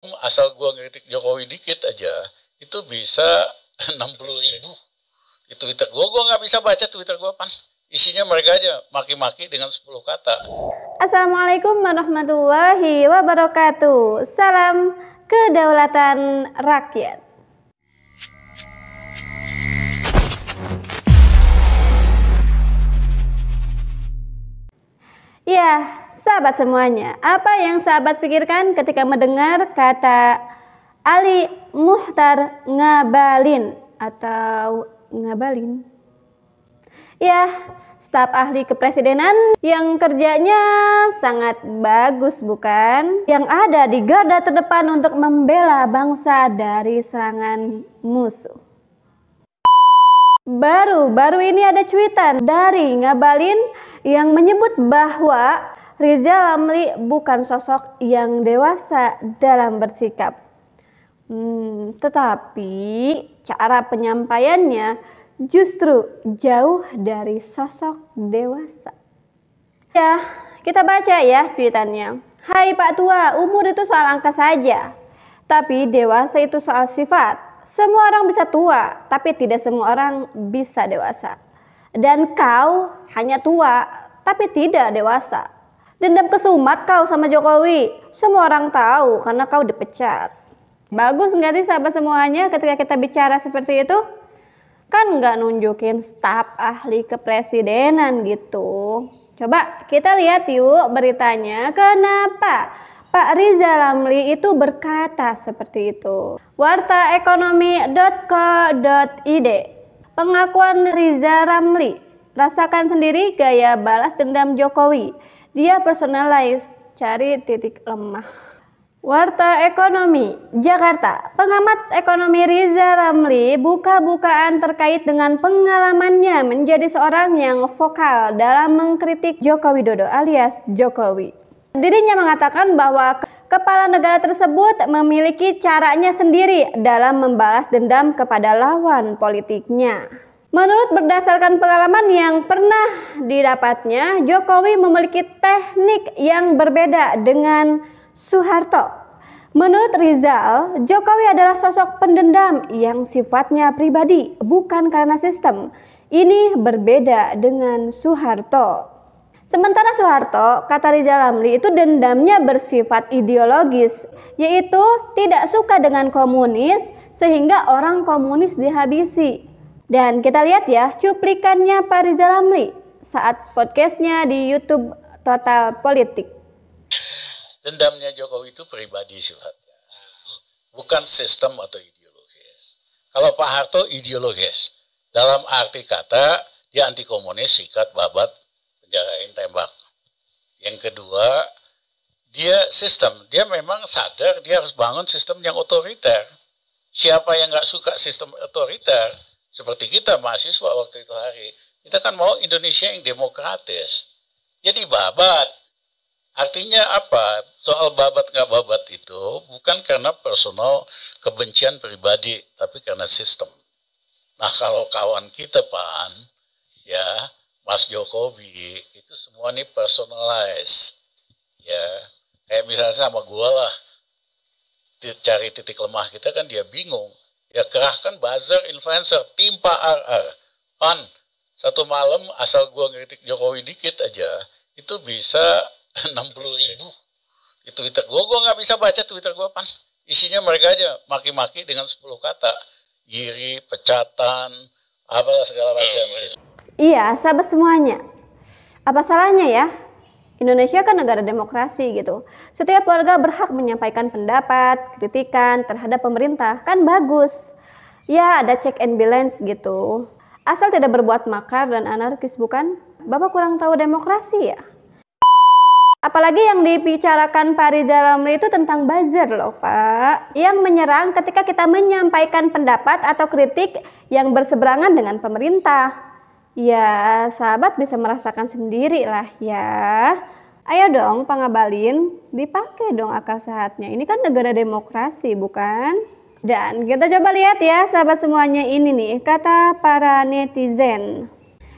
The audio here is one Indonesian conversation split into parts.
Asal gua ngeritik Jokowi dikit aja itu bisa 60.000 di Twitter gua nggak bisa baca Twitter gua, Pan. Isinya mereka aja maki-maki dengan 10 kata. Assalamualaikum warahmatullahi wabarakatuh. Salam kedaulatan rakyat. Ya, sahabat semuanya, apa yang sahabat pikirkan ketika mendengar kata Ali Muchtar Ngabalin atau Ngabalin? Ya, staf ahli kepresidenan yang kerjanya sangat bagus, bukan? Yang ada di garda terdepan untuk membela bangsa dari serangan musuh. Baru ini ada cuitan dari Ngabalin yang menyebut bahwa Rizal Ramli bukan sosok yang dewasa dalam bersikap. Tetapi cara penyampaiannya justru jauh dari sosok dewasa. Ya, kita baca ya cuitannya. Hai Pak Tua, umur itu soal angka saja. Tapi dewasa itu soal sifat. Semua orang bisa tua, tapi tidak semua orang bisa dewasa. Dan kau hanya tua, tapi tidak dewasa. Dendam kesumat kau sama Jokowi. Semua orang tahu karena kau dipecat. Bagus nggak sih sahabat semuanya ketika kita bicara seperti itu? Kan nggak nunjukin staf ahli kepresidenan gitu. Coba kita lihat yuk beritanya. Kenapa Pak Rizal Ramli itu berkata seperti itu? Wartaekonomi.co.id. Pengakuan Rizal Ramli. Rasakan sendiri gaya balas dendam Jokowi. Dia personalize, cari titik lemah. Warta Ekonomi Jakarta. Pengamat ekonomi Rizal Ramli buka-bukaan terkait dengan pengalamannya menjadi seorang yang vokal dalam mengkritik Joko Widodo alias Jokowi. Dirinya mengatakan bahwa kepala negara tersebut memiliki caranya sendiri dalam membalas dendam kepada lawan politiknya. Menurut berdasarkan pengalaman yang pernah didapatnya, Jokowi memiliki teknik yang berbeda dengan Soeharto. Menurut Rizal, Jokowi adalah sosok pendendam yang sifatnya pribadi, bukan karena sistem. Ini berbeda dengan Soeharto. Sementara Soeharto, kata Rizal Ramli, itu dendamnya bersifat ideologis, yaitu tidak suka dengan komunis sehingga orang komunis dihabisi. Dan kita lihat ya cuplikannya Pak Rizal Ramli saat podcastnya di YouTube Total Politik. Dendamnya Jokowi itu pribadi sifatnya, bukan sistem atau ideologis. Kalau Pak Harto ideologis, dalam arti kata dia anti komunis, sikat, babat, penjarain, tembak. Yang kedua, dia sistem, dia memang sadar dia harus bangun sistem yang otoriter. Siapa yang nggak suka sistem otoriter? Seperti kita mahasiswa waktu itu kita kan mau Indonesia yang demokratis. Jadi babat. Artinya apa? Soal babat nggak babat itu bukan karena personal kebencian pribadi, tapi karena sistem. Nah kalau kawan kita Pan, ya Mas Jokowi itu semua nih personalize, ya kayak misalnya sama gua lah, cari titik lemah kita kan dia bingung, ya kerahkan buzzer influencer, timpa RR, Pan satu malam asal gua ngeritik Jokowi dikit aja itu bisa 60.000 di Twitter gua nggak bisa baca Twitter gua, Pan. Isinya mereka aja maki-maki dengan 10 kata, iri, pecatan, apalah segala macam. Iya, sahabat semuanya. Apa salahnya ya? Indonesia kan negara demokrasi gitu. Setiap warga berhak menyampaikan pendapat, kritikan terhadap pemerintah, kan bagus. Ya, ada check and balance gitu. Asal tidak berbuat makar dan anarkis, bukan? Bapak kurang tahu demokrasi ya? Apalagi yang dibicarakan Pak Rizal Ramli itu tentang buzzer loh Pak, yang menyerang ketika kita menyampaikan pendapat atau kritik yang berseberangan dengan pemerintah. Ya sahabat bisa merasakan sendiri lah ya. Ayo dong Pak Ngabalin, dipakai dong akal sehatnya. Ini kan negara demokrasi bukan? Dan kita coba lihat ya sahabat semuanya, ini nih kata para netizen.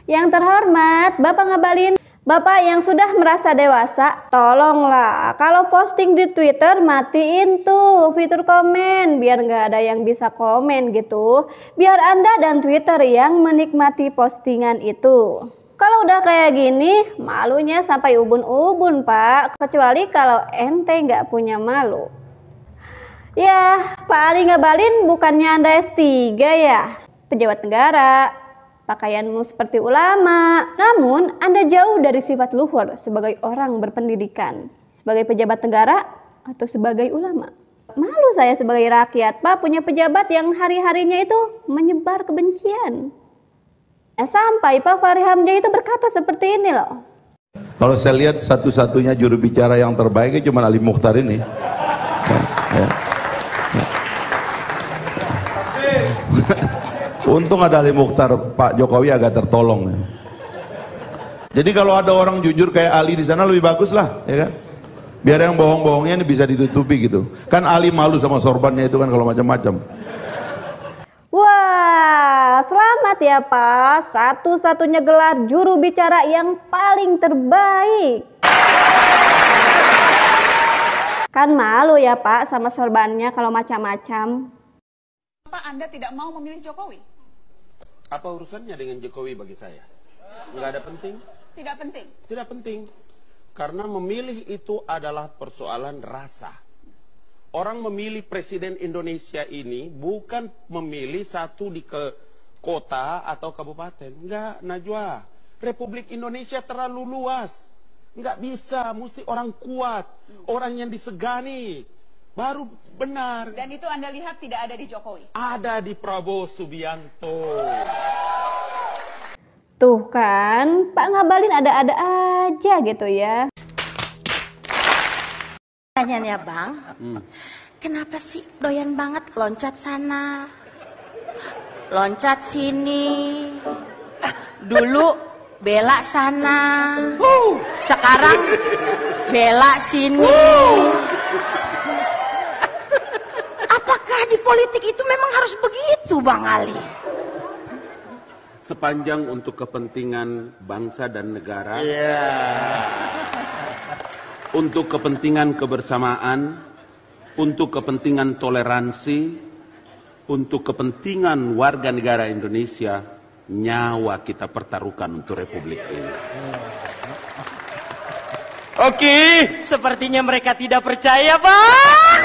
Yang terhormat Bapak Ngabalin, Bapak yang sudah merasa dewasa, tolonglah kalau posting di Twitter matiin tuh fitur komen biar nggak ada yang bisa komen gitu. Biar Anda dan Twitter yang menikmati postingan itu. Kalau udah kayak gini, malunya sampai ubun-ubun Pak, kecuali kalau ente nggak punya malu. Ya, Pak Ali Ngabalin bukannya Anda S3 ya? Pejabat negara, pakaianmu seperti ulama, namun Anda jauh dari sifat luhur sebagai orang berpendidikan, sebagai pejabat negara atau sebagai ulama. Malu saya sebagai rakyat, Pak, punya pejabat yang hari-harinya itu menyebar kebencian. Sampai Pak Fahri Hamzah itu berkata seperti ini loh. Kalau saya lihat satu-satunya juru bicara yang terbaiknya cuma Ali Mukhtar ini. Untung ada Ali Mukhtar, Pak Jokowi agak tertolong. Jadi kalau ada orang jujur kayak Ali di sana lebih bagus lah, ya kan? Biar yang bohong-bohongnya ini bisa ditutupi gitu. Kan Ali malu sama sorbannya itu kan kalau macam-macam. Wah, selamat ya Pak, satu-satunya gelar juru bicara yang paling terbaik. Kan malu ya Pak sama sorbannya kalau macam-macam. Apa Anda tidak mau memilih Jokowi? Apa urusannya dengan Jokowi bagi saya? Nggak ada penting? Tidak penting? Tidak penting. Karena memilih itu adalah persoalan rasa. Orang memilih Presiden Indonesia ini bukan memilih satu di kota atau kabupaten. Enggak, Najwa. Republik Indonesia terlalu luas. Enggak bisa, mesti orang kuat. Orang yang disegani. Baru benar. Dan itu Anda lihat tidak ada di Jokowi? Ada di Prabowo Subianto. Tuh kan, Pak Ngabalin ada-ada aja gitu ya. Tanyanya Bang, kenapa sih doyan banget loncat sana, loncat sini, dulu bela sana, sekarang bela sini. Apakah di politik itu memang harus begitu Bang Ali? Sepanjang untuk kepentingan bangsa dan negara, untuk kepentingan kebersamaan, untuk kepentingan toleransi, untuk kepentingan warga negara Indonesia, nyawa kita pertaruhkan untuk Republik ini. Oke, sepertinya mereka tidak percaya, Pak.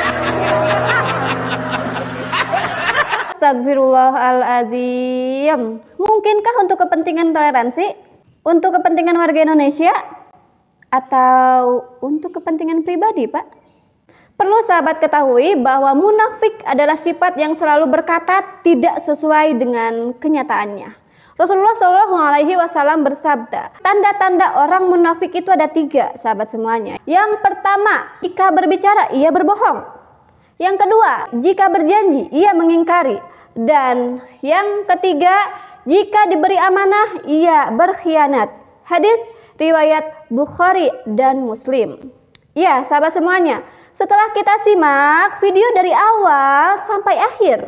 Astagfirullahaladzim. Mungkinkah untuk kepentingan toleransi? Untuk kepentingan warga Indonesia? Atau untuk kepentingan pribadi, Pak? Perlu sahabat ketahui bahwa munafik adalah sifat yang selalu berkata tidak sesuai dengan kenyataannya. Rasulullah SAW bersabda, tanda-tanda orang munafik itu ada 3, sahabat semuanya. Yang pertama, jika berbicara ia berbohong. Yang kedua, jika berjanji ia mengingkari. Dan yang ketiga, jika diberi amanah ia berkhianat. Hadis riwayat Bukhari dan Muslim. Ya, sahabat semuanya, setelah kita simak video dari awal sampai akhir,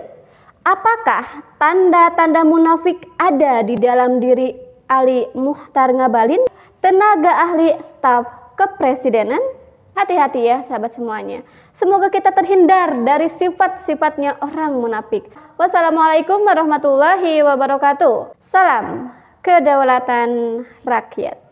apakah tanda-tanda munafik ada di dalam diri Ali Mukhtar Ngabalin, tenaga ahli staf kepresidenan? Hati-hati ya sahabat semuanya. Semoga kita terhindar dari sifat-sifatnya orang munafik. Wassalamualaikum warahmatullahi wabarakatuh. Salam kedaulatan rakyat.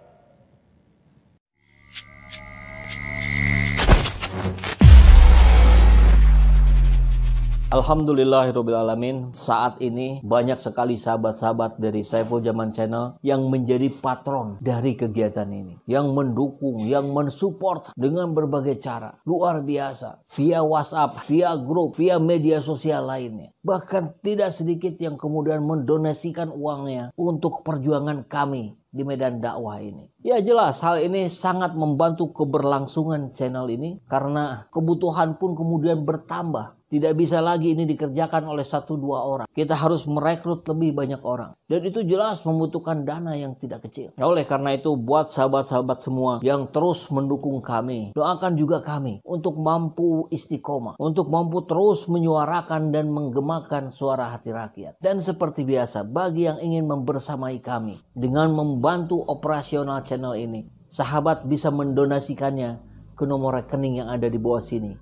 Alhamdulillahirrabbilalamin. Saat ini banyak sekali sahabat-sahabat dari Saiful Zaman Channel yang menjadi patron dari kegiatan ini, yang mendukung, yang mensupport dengan berbagai cara. Luar biasa, via WhatsApp, via grup, via media sosial lainnya. Bahkan tidak sedikit yang kemudian mendonasikan uangnya untuk perjuangan kami di medan dakwah ini. Ya jelas hal ini sangat membantu keberlangsungan channel ini karena kebutuhan pun kemudian bertambah. Tidak bisa lagi ini dikerjakan oleh 1-2 orang. Kita harus merekrut lebih banyak orang. Dan itu jelas membutuhkan dana yang tidak kecil. Nah, oleh karena itu buat sahabat-sahabat semua yang terus mendukung kami, doakan juga kami untuk mampu istiqomah, untuk mampu terus menyuarakan dan menggemakan suara hati rakyat. Dan seperti biasa, bagi yang ingin membersamai kami dengan membantu operasional channel ini, sahabat bisa mendonasikannya ke nomor rekening yang ada di bawah sini.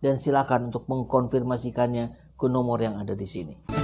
Dan silakan untuk mengkonfirmasikannya ke nomor yang ada di sini.